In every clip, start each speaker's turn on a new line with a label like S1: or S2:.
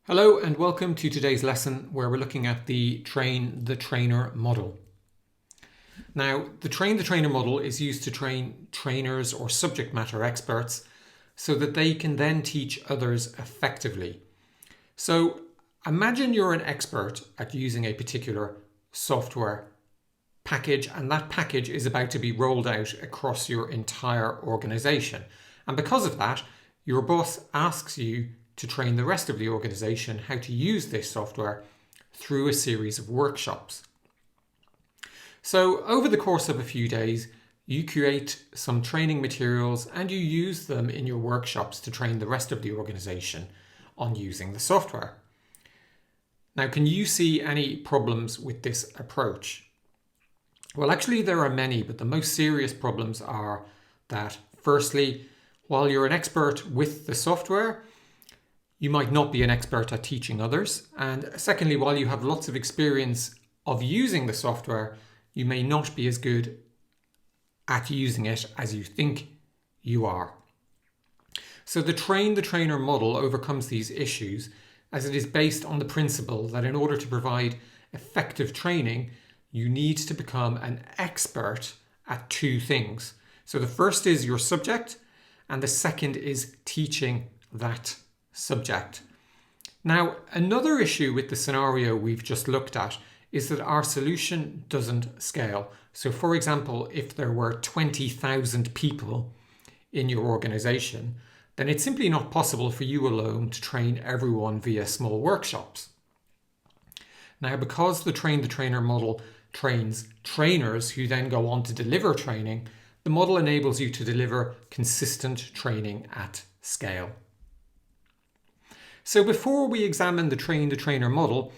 S1: Hello and welcome to today's lesson where we're looking at the Train the Trainer model. Now, the Train the Trainer model is used to train trainers or subject matter experts so that they can then teach others effectively. So imagine you're an expert at using a particular software package and that package is about to be rolled out across your entire organization. And because of that, your boss asks you to train the rest of the organization how to use this software through a series of workshops. So over the course of a few days, you create some training materials and you use them in your workshops to train the rest of the organization on using the software. Now, can you see any problems with this approach? Well, actually there are many, but the most serious problems are that firstly, while you're an expert with the software, you might not be an expert at teaching others. And secondly, while you have lots of experience of using the software, you may not be as good at using it as you think you are. So the Train the Trainer model overcomes these issues as it is based on the principle that in order to provide effective training, you need to become an expert at two things. So the first is your subject, and the second is teaching that subject. Now, another issue with the scenario we've just looked at is that our solution doesn't scale. So for example, if there were 20,000 people in your organization, then it's simply not possible for you alone to train everyone via small workshops. Now, because the Train the Trainer model trains trainers who then go on to deliver training, the model enables you to deliver consistent training at scale. So before we examine the Train the Trainer model,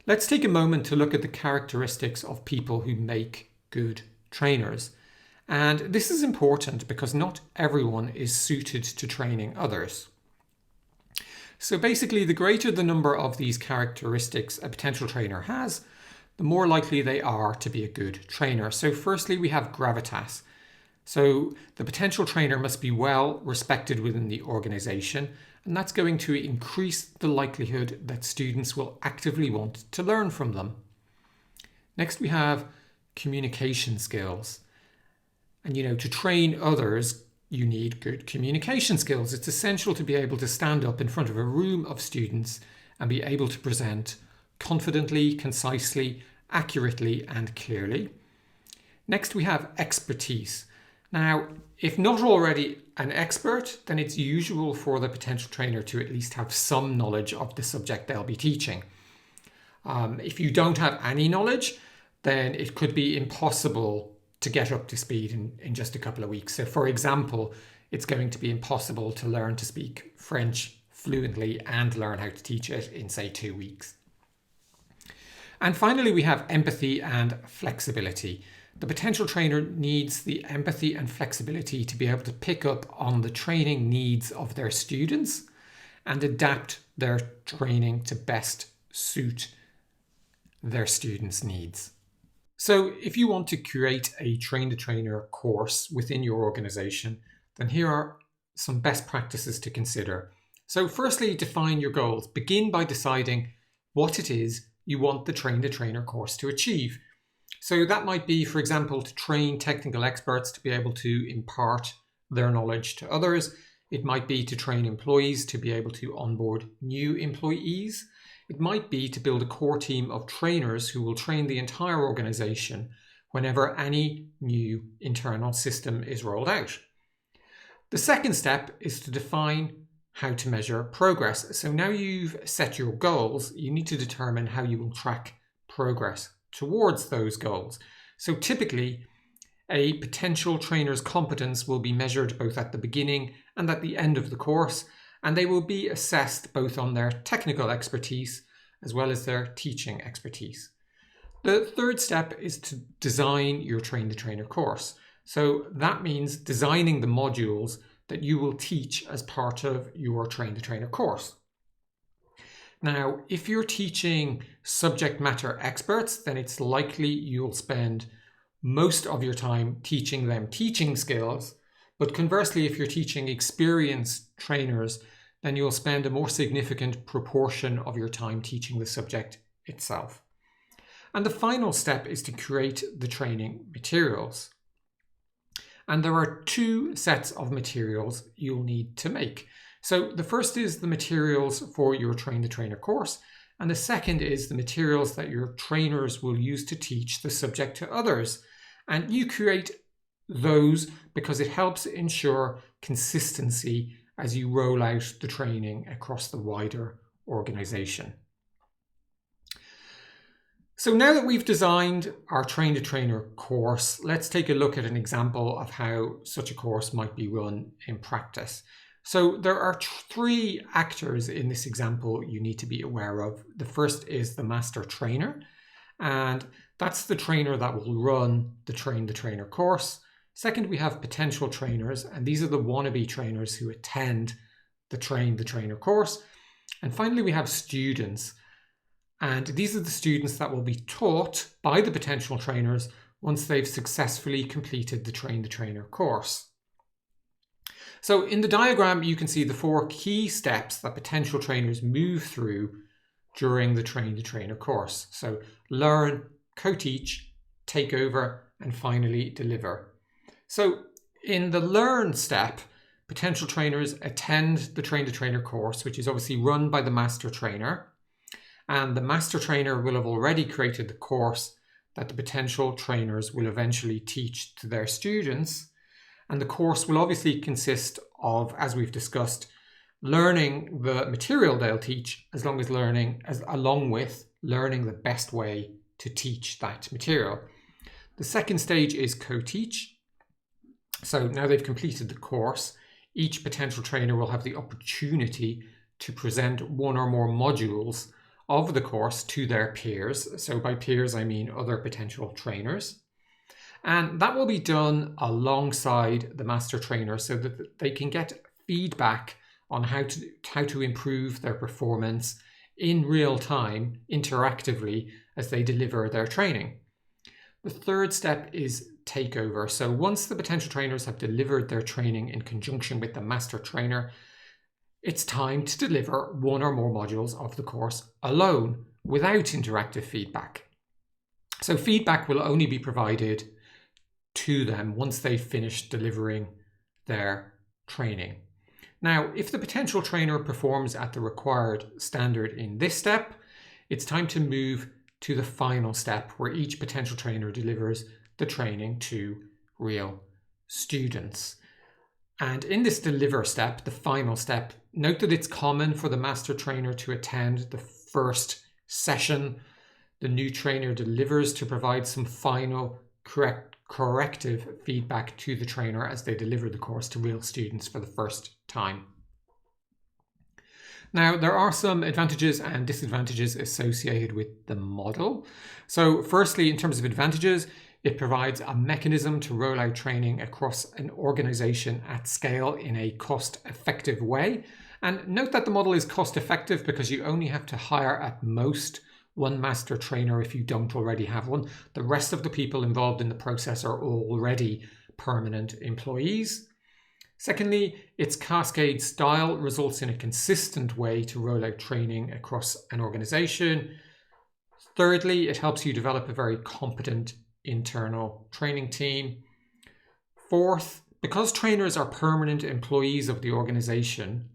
S1: let's take a moment to look at the characteristics of people who make good trainers. And this is important because not everyone is suited to training others. So basically, the greater the number of these characteristics a potential trainer has, the more likely they are to be a good trainer. So firstly, we have gravitas. So the potential trainer must be well respected within the organization, and that's going to increase the likelihood that students will actively want to learn from them. Next, we have communication skills. And to train others, you need good communication skills. It's essential to be able to stand up in front of a room of students and be able to present confidently, concisely, accurately, and clearly. Next, we have expertise. Now, if not already an expert, then it's usual for the potential trainer to at least have some knowledge of the subject they'll be teaching. If you don't have any knowledge, then it could be impossible to get up to speed in just a couple of weeks. So for example, it's going to be impossible to learn to speak French fluently and learn how to teach it in, say, 2 weeks. And finally, we have empathy and flexibility. The potential trainer needs the empathy and flexibility to be able to pick up on the training needs of their students and adapt their training to best suit their students' needs. So if you want to create a Train the Trainer course within your organization, then here are some best practices to consider. So firstly, define your goals. Begin by deciding what it is you want the Train the Trainer course to achieve. So that might be, for example, to train technical experts to be able to impart their knowledge to others. It might be to train employees to be able to onboard new employees. It might be to build a core team of trainers who will train the entire organization whenever any new internal system is rolled out. The second step is to define how to measure progress. So now you've set your goals, you need to determine how you will track progress towards those goals. So typically, a potential trainer's competence will be measured both at the beginning and at the end of the course, and they will be assessed both on their technical expertise as well as their teaching expertise. The third step is to design your Train the Trainer course. So that means designing the modules that you will teach as part of your Train the Trainer course. Now, if you're teaching subject matter experts, then it's likely you'll spend most of your time teaching them teaching skills. But conversely, if you're teaching experienced trainers, then you'll spend a more significant proportion of your time teaching the subject itself. And the final step is to create the training materials. And there are two sets of materials you'll need to make. So the first is the materials for your Train the Trainer course, and the second is the materials that your trainers will use to teach the subject to others. And you create those because it helps ensure consistency as you roll out the training across the wider organization. So now that we've designed our Train the Trainer course, let's take a look at an example of how such a course might be run in practice. So there are three actors in this example you need to be aware of. The first is the master trainer, and that's the trainer that will run the Train the Trainer course. Second, we have potential trainers, and these are the wannabe trainers who attend the Train the Trainer course. And finally, we have students. And these are the students that will be taught by the potential trainers once they've successfully completed the Train the Trainer course. So in the diagram, you can see the four key steps that potential trainers move through during the Train the Trainer course. So learn, co-teach, take over, and finally deliver. So in the learn step, potential trainers attend the Train the Trainer course, which is obviously run by the master trainer. And the master trainer will have already created the course that the potential trainers will eventually teach to their students. And the course will obviously consist of, as we've discussed, learning the material they'll teach, along with learning the best way to teach that material. The second stage is co-teach. So now they've completed the course, each potential trainer will have the opportunity to present one or more modules of the course to their peers. So by peers, I mean other potential trainers. And that will be done alongside the master trainer so that they can get feedback on how to improve their performance in real time, interactively, as they deliver their training. The third step is takeover. So once the potential trainers have delivered their training in conjunction with the master trainer, it's time to deliver one or more modules of the course alone without interactive feedback. So feedback will only be provided to them once they've finished delivering their training. Now, if the potential trainer performs at the required standard in this step, it's time to move to the final step where each potential trainer delivers the training to real students. And in this deliver step, the final step, note that it's common for the master trainer to attend the first session. The new trainer delivers to provide some final corrective feedback to the trainer as they deliver the course to real students for the first time. Now, there are some advantages and disadvantages associated with the model. So firstly, in terms of advantages, it provides a mechanism to roll out training across an organization at scale in a cost-effective way. And note that the model is cost-effective because you only have to hire at most one master trainer if you don't already have one. The rest of the people involved in the process are already permanent employees. Secondly, its cascade style results in a consistent way to roll out training across an organization. Thirdly, it helps you develop a very competent internal training team. Fourth, because trainers are permanent employees of the organization,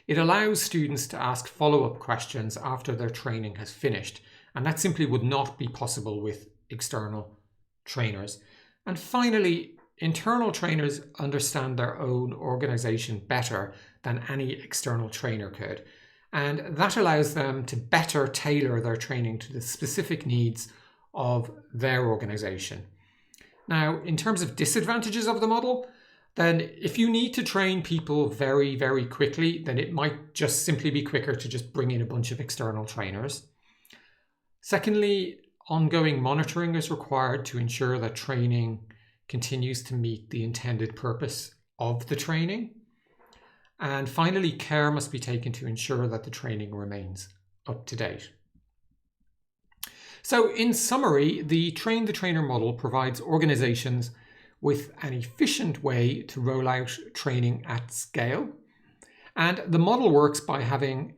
S1: it allows students to ask follow-up questions after their training has finished, and that simply would not be possible with external trainers. And finally, internal trainers understand their own organization better than any external trainer could, and that allows them to better tailor their training to the specific needs of their organization. Now, in terms of disadvantages of the model, then if you need to train people very, very quickly, then it might just simply be quicker to just bring in a bunch of external trainers. Secondly, ongoing monitoring is required to ensure that training continues to meet the intended purpose of the training. And finally, care must be taken to ensure that the training remains up to date. So in summary, the Train the Trainer model provides organizations with an efficient way to roll out training at scale. And the model works by having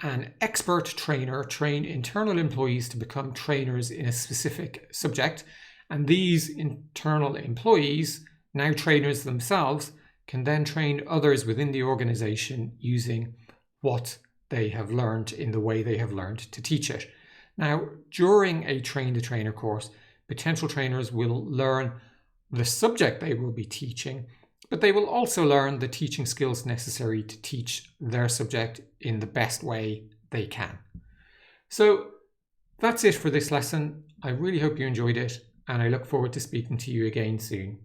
S1: an expert trainer train internal employees to become trainers in a specific subject. And these internal employees, now trainers themselves, can then train others within the organization using what they have learned in the way they have learned to teach it. Now, during a train the trainer course, potential trainers will learn the subject they will be teaching, but they will also learn the teaching skills necessary to teach their subject in the best way they can. So that's it for this lesson. I really hope you enjoyed it, and I look forward to speaking to you again soon.